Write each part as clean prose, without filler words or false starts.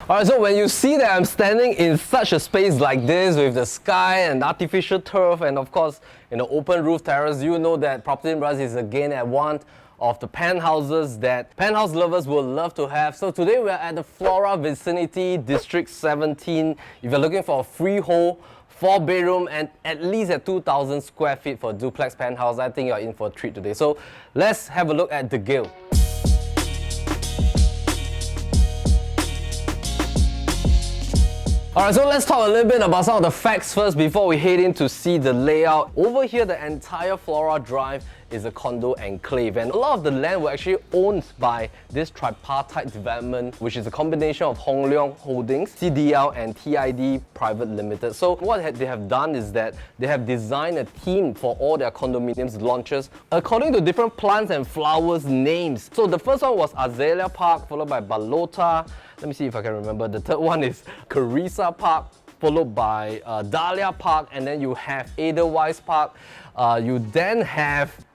Alright, so when you see that I'm standing in such a space like this with the sky and artificial turf and of course in the open roof terrace, you know that PropertyLimBrothers is again at one of the penthouses that penthouse lovers will love to have. So today we're at the Flora vicinity, District 17. If you're looking for a freehold, 4-bedroom and at least at 2,000 square feet for a duplex penthouse, I think you're in for a treat today. So let's have a look at the Gale. Alright, so let's talk a little bit about some of the facts first before we head in to see the layout. Over here, the entire Flora Drive is a condo enclave, and a lot of the land were actually owned by this tripartite development, which is a combination of Hong Leong Holdings, CDL and TID Private Limited. So what they have done is that they have designed a theme for all their condominiums launches according to different plants and flowers names. So the first one was Azalea Park, followed by Balota. Let me see if I can remember. The third one is Carissa Park, followed by Dahlia Park, and then you have Edelweiss Park. You then have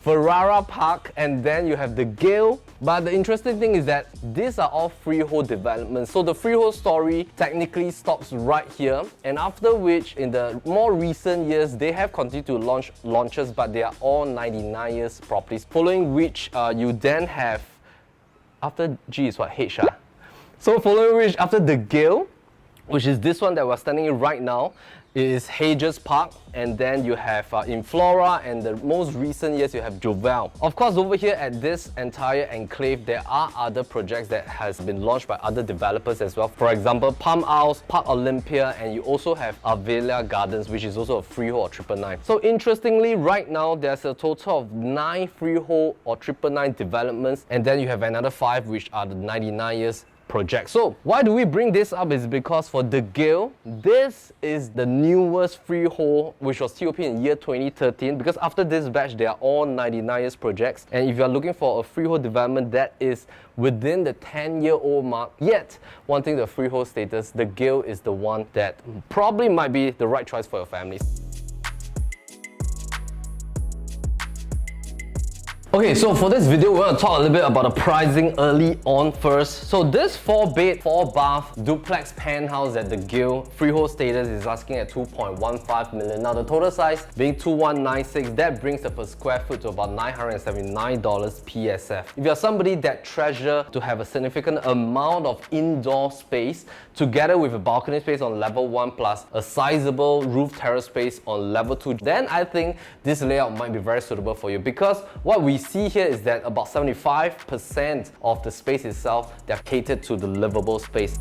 Ferrara Park, and then you have the Gale. But the interesting thing is that these are all freehold developments. So the freehold story technically stops right here, and after which in the more recent years they have continued to launches, but they are all 99 years properties, following which you then have, after G is what, H? So following which, after the Gale, which is this one that we're standing in right now, is Hedges Park, and then you have in Flora, and the most recent years you have Jovel. Of course, over here at this entire enclave, there are other projects that has been launched by other developers as well. For example, Palm House, Park Olympia, and you also have Avelia Gardens, which is also a freehold or 999. So interestingly, right now there's a total of 9 freehold or 999 developments, and then you have another 5 which are the 99 years project. So why do we bring this up is because for the Gale, this is the newest freehold which was TOP in year 2013, because after this batch they are all 99 years projects, and if you are looking for a freehold development that is within the 10-year-old mark yet wanting the freehold status, the Gale is the one that probably might be the right choice for your families. Okay, so for this video, we're going to talk a little bit about the pricing early on first. So this 4-bed, 4-bath duplex penthouse at the Gale freehold status is asking at 2.15 million. Now the total size being 2196, that brings the per square foot to about $979 PSF. If you're somebody that treasure to have a significant amount of indoor space, together with a balcony space on level 1 plus a sizable roof terrace space on level 2, then I think this layout might be very suitable for you, because what we see here is that about 75% of the space itself, they're catered to the livable space.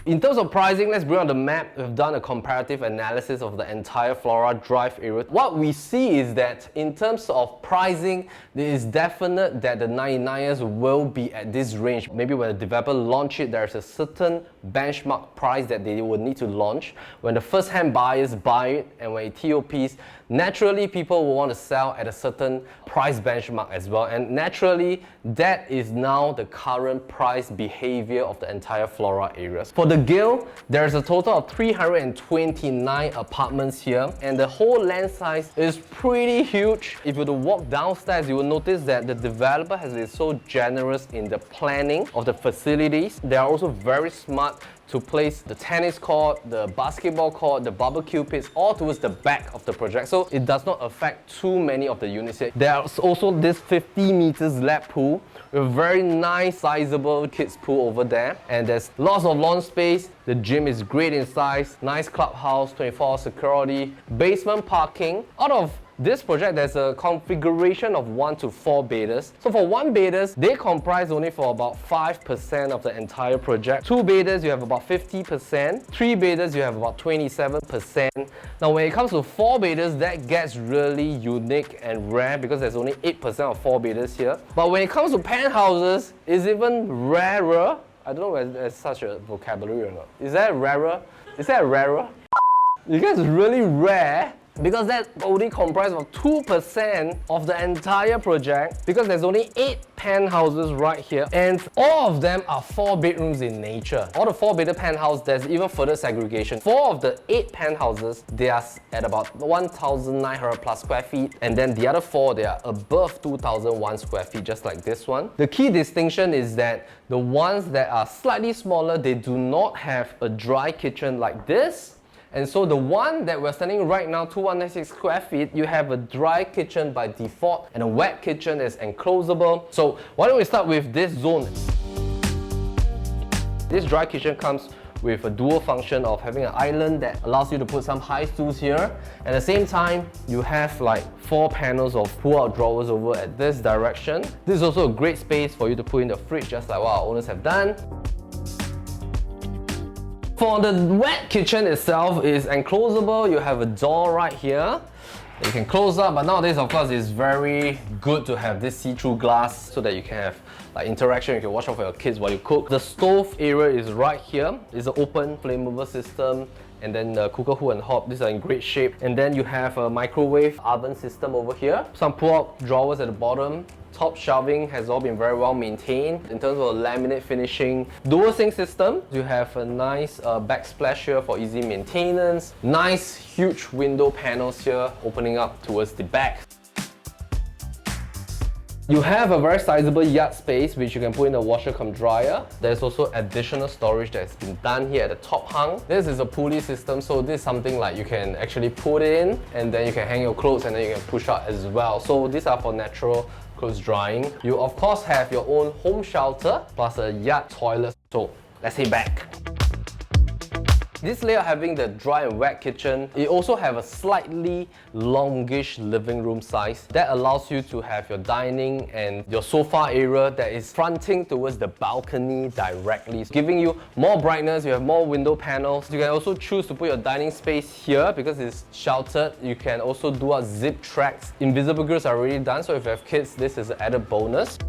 In terms of pricing, let's bring on the map. We've done a comparative analysis of the entire Flora Drive area. What we see is that in terms of pricing, it is definite that the 99ers will be at this range. Maybe when the developer launch it, there's a certain benchmark price that they will need to launch. When the first-hand buyers buy it and when it TOPs, naturally people will want to sell at a certain price benchmark as well. And naturally, that is now the current price behavior of the entire Flora areas. For the Gale, there's a total of 329 apartments here, and the whole land size is pretty huge. If you were to walk downstairs, you will notice that the developer has been so generous in the planning of the facilities. They are also very smart to place the tennis court, the basketball court, the barbecue pits all towards the back of the project, so it does not affect too many of the units here. There's also this 50 meters lap pool with a very nice sizable kids pool over there, and there's lots of lawn space. The gym is great in size, nice clubhouse, 24-hour security, basement parking. Out of this project, there's a configuration of 1 to 4 bedders. So for 1 bedders, they comprise only for about 5% of the entire project. 2 bedders, you have about 50%. 3 bedders, you have about 27%. Now when it comes to 4 bedders, that gets really unique and rare because there's only 8% of 4 bedders here. But when it comes to penthouses, it's even rarer. I don't know whether there's such a vocabulary or not. Is that rarer? Is that rarer? Because it's really rare because that's only comprised of 2% of the entire project, because there's only 8 penthouses right here, and all of them are 4 bedrooms in nature. All the 4-bedroom penthouse, there's even further segregation. 4 of the 8 penthouses, they are at about 1,900 plus square feet, and then the other 4, they are above 2,001 square feet, just like this one. The key distinction is that the ones that are slightly smaller, they do not have a dry kitchen like this. And so the one that we're standing right now, 2196 square feet, you have a dry kitchen by default and a wet kitchen is enclosable. So why don't we start with this zone? This dry kitchen comes with a dual function of having an island that allows you to put some high stools here. At the same time, you have like 4 panels of pull-out drawers over at this direction. This is also a great space for you to put in the fridge, just like what our owners have done. For the wet kitchen itself, is enclosable. You have a door right here. You can close up, but nowadays, of course, it's very good to have this see-through glass so that you can have like interaction. You can watch out for your kids while you cook. The stove area is right here. It's an open flammable system, and then the cooker hood and hob, these are in great shape. And then you have a microwave oven system over here. Some pull-out drawers at the bottom. Top shelving has all been very well maintained in terms of laminate finishing. Dual sink system. You have a nice backsplash here for easy maintenance. Nice huge window panels here opening up towards the back. You have a very sizable yard space which you can put in a washer cum dryer. There's also additional storage that's been done here at the top hung. This is a pulley system, so this is something like you can actually put in and then you can hang your clothes and then you can push out as well. So these are for natural clothes drying. You of course have your own home shelter plus a yard toilet. So let's head back. This layout having the dry and wet kitchen, it also have a slightly longish living room size that allows you to have your dining and your sofa area that is fronting towards the balcony directly, giving you more brightness. You have more window panels. You can also choose to put your dining space here because it's sheltered. You can also do a zip tracks. Invisible grills are already done, so if you have kids, this is an added bonus.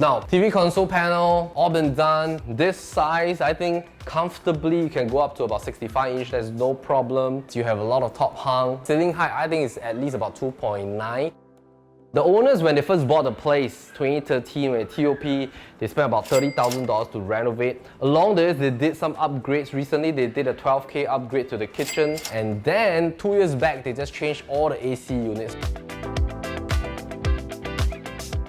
Now, TV console panel, all been done. This size, I think comfortably you can go up to about 65 inch, there's no problem. You have a lot of top hung. Ceiling height, I think is at least about 2.9. The owners, when they first bought the place, 2013, when TOP, they spent about $30,000 to renovate. Along this, they did some upgrades. Recently, they did a 12K upgrade to the kitchen. And then, 2 years back, they just changed all the AC units.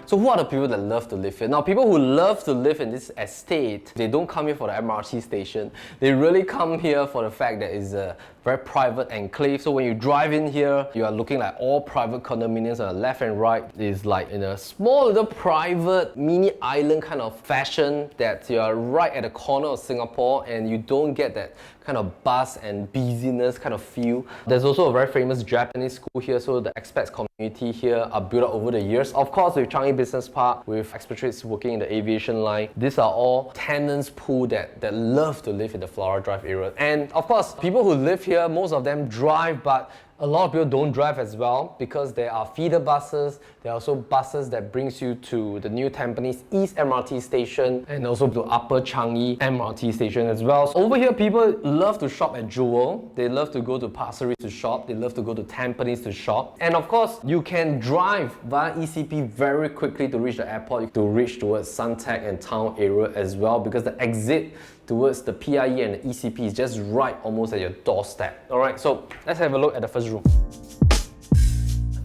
So who are the people that love to live here? Now, people who love to live in this estate, they don't come here for the MRT station. They really come here for the fact that it's a very private enclave. So when you drive in here, you are looking like all private condominiums on the left and right. It's like in a small little private mini island kind of fashion that you are right at the corner of Singapore and you don't get that kind of buzz and busyness kind of feel. There's also a very famous Japanese school here, so the expats community here are built up over the years. Of course, with Changi Business Park, with expatriates working in the aviation line, these are all tenants pool that love to live in the Flora Drive area. And of course, people who live here, most of them drive, but a lot of people don't drive as well because there are feeder buses. There are also buses that brings you to the new Tampines East MRT station and also to Upper Changi MRT station as well. So over here, people love to shop at Jewel. They love to go to Pasi to shop. They love to go to Tampines to shop. And of course, you can drive via ECP very quickly to reach the airport, to reach towards Suntec and town area as well, because the exit towards the PIE and the ECP is just right almost at your doorstep. Alright, so let's have a look at the first room.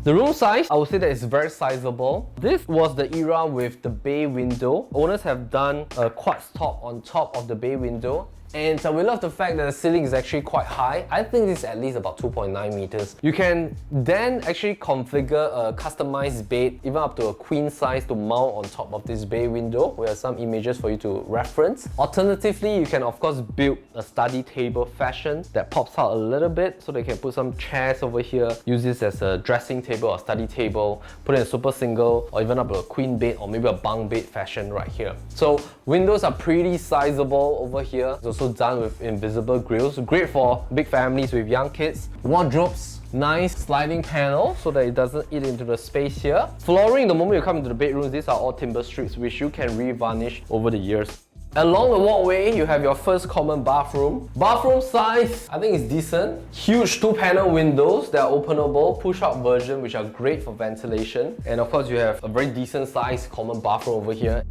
The room size, I would say that it's very sizable. This was the era with the bay window. Owners have done a quartz top on top of the bay window. And we love the fact that the ceiling is actually quite high. I think this is at least about 2.9 meters. You can then actually configure a customized bed, even up to a queen size, to mount on top of this bay window. We have some images for you to reference. Alternatively, you can of course build a study table fashion that pops out a little bit, so they can put some chairs over here, use this as a dressing table or study table, put in a super single or even up to a queen bed or maybe a bunk bed fashion right here. So windows are pretty sizable over here. It's also done with invisible grills, great for big families with young kids. Wardrobes, nice sliding panel so that it doesn't eat into the space here. Flooring, the moment you come into the bedrooms, these are all timber strips which you can re-varnish over the years. Along the walkway, you have your first common bathroom. Bathroom size, I think is decent. Huge 2-panel windows that are openable, push-out version, which are great for ventilation. And of course, you have a very decent sized common bathroom over here.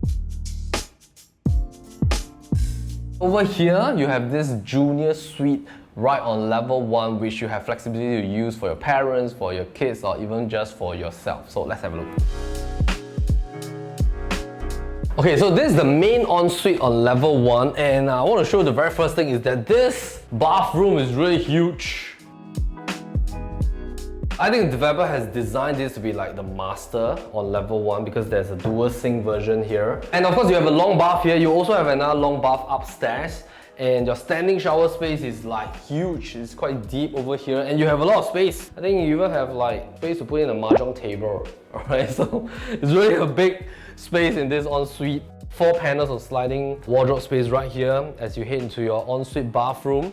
Over here, you have this junior suite right on level 1, which you have flexibility to use for your parents, for your kids, or even just for yourself. So let's have a look. Okay, so this is the main ensuite on level 1, and I want to show you the very first thing is that this bathroom is really huge. I think the developer has designed this to be like the master on level 1 because there's a dual sink version here. And of course you have a long bath here, you also have another long bath upstairs. And your standing shower space is like huge, it's quite deep over here, and you have a lot of space. I think you even have like space to put in a mahjong table, alright? So it's really a big space in this ensuite. 4 panels of sliding wardrobe space right here as you head into your ensuite bathroom.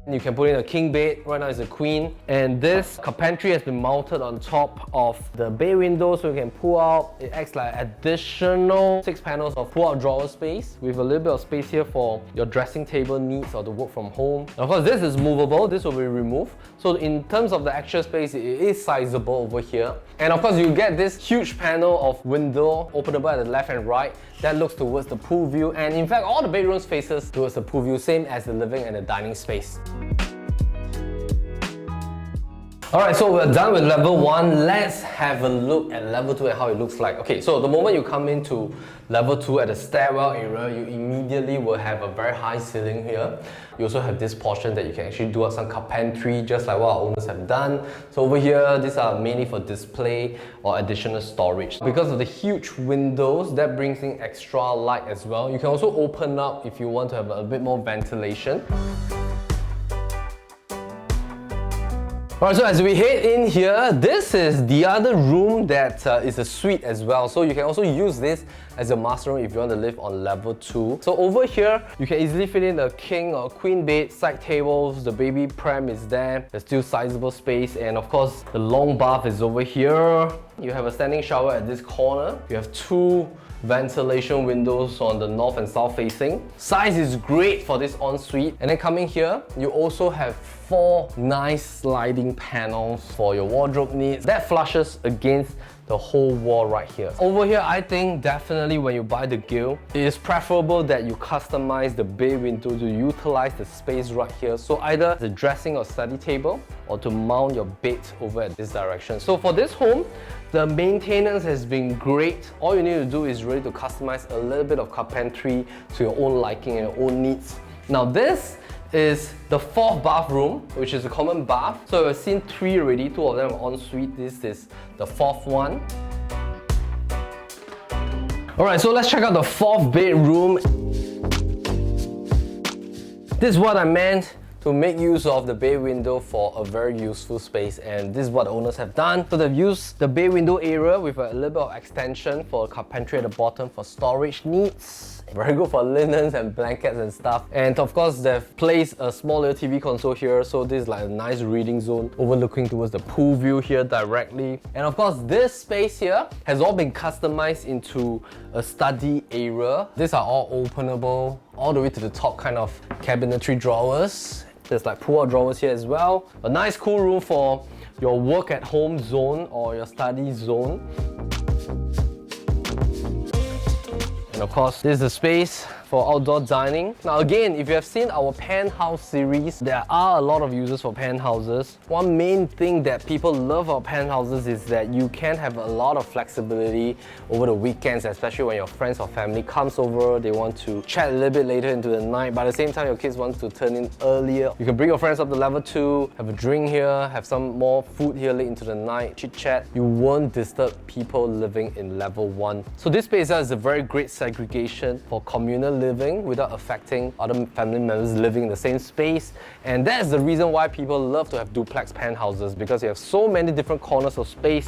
You can put in a king bed, right now it's a queen. And this carpentry has been mounted on top of the bay window so you can pull out. It acts like additional 6 panels of pull-out drawer space with a little bit of space here for your dressing table needs or to work from home. And of course, this is movable, this will be removed. So in terms of the actual space, it is sizable over here. And of course, you get this huge panel of window openable at the left and right that looks towards the pool view. And in fact, all the bedrooms faces towards the pool view, same as the living and the dining space. Alright, so we're done with level 1. Let's have a look at level 2 and how it looks like. Okay, so the moment you come into level 2 at the stairwell area, you immediately will have a very high ceiling here. You also have this portion that you can actually do some carpentry, just like what our owners have done. So over here, these are mainly for display or additional storage. Because of the huge windows, that brings in extra light as well. You can also open up if you want to have a bit more ventilation. Alright, so as we head in here, this is the other room that is a suite as well. So you can also use this as a master room if you want to live on level 2. So over here, you can easily fit in a king or queen bed, side tables, the baby pram is there. There's still sizable space, and of course, the long bath is over here. You have a standing shower at this corner. You have 2 ventilation windows on the north and south facing. Size is great for this ensuite. And then coming here, you also have 4 nice sliding panels for your wardrobe needs. That flushes against the whole wall right here. Over here, I think definitely when you buy the Gale, it is preferable that you customize the bay window to utilize the space right here. So either the dressing or study table or to mount your bed over at this direction. So for this home, the maintenance has been great. All you need to do is really to customize a little bit of carpentry to your own liking and your own needs. Now this is the 4th bathroom, which is a common bath. So we've seen 3 already, 2 of them are ensuite. This is the 4th one. Alright, so let's check out the 4th bedroom. This is what I meant to make use of the bay window for a very useful space, and this is what the owners have done. So they've used the bay window area with a little bit of extension for carpentry at the bottom for storage needs. Very good for linens and blankets and stuff. And of course, they've placed a small little TV console here, so this is like a nice reading zone overlooking towards the pool view here directly. And of course, this space here has all been customized into a study area. These are all openable all the way to the top kind of cabinetry drawers. There's like pull-out drawers here as well. A nice cool room for your work at home zone or your study zone. And of course, this is the space for outdoor dining. Now again, if you have seen our penthouse series, there are a lot of uses for penthouses. One main thing that people love about penthouses is that you can have a lot of flexibility over the weekends, especially when your friends or family comes over, they want to chat a little bit later into the night, but at the same time your kids want to turn in earlier. You can bring your friends up to level 2, have a drink here, have some more food here late into the night, chit chat. You won't disturb people living in level 1. So this space is a very great segregation for communal living without affecting other family members living in the same space. And that's the reason why people love to have duplex penthouses, because you have so many different corners of space.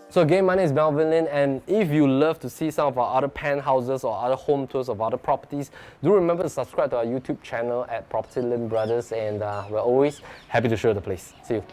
So again, my name is Melvin, and if you love to see some of our other penthouses or other home tours of other properties, do remember to subscribe to our YouTube channel at PropertyLimBrothers, and we're always happy to show you the place. See you.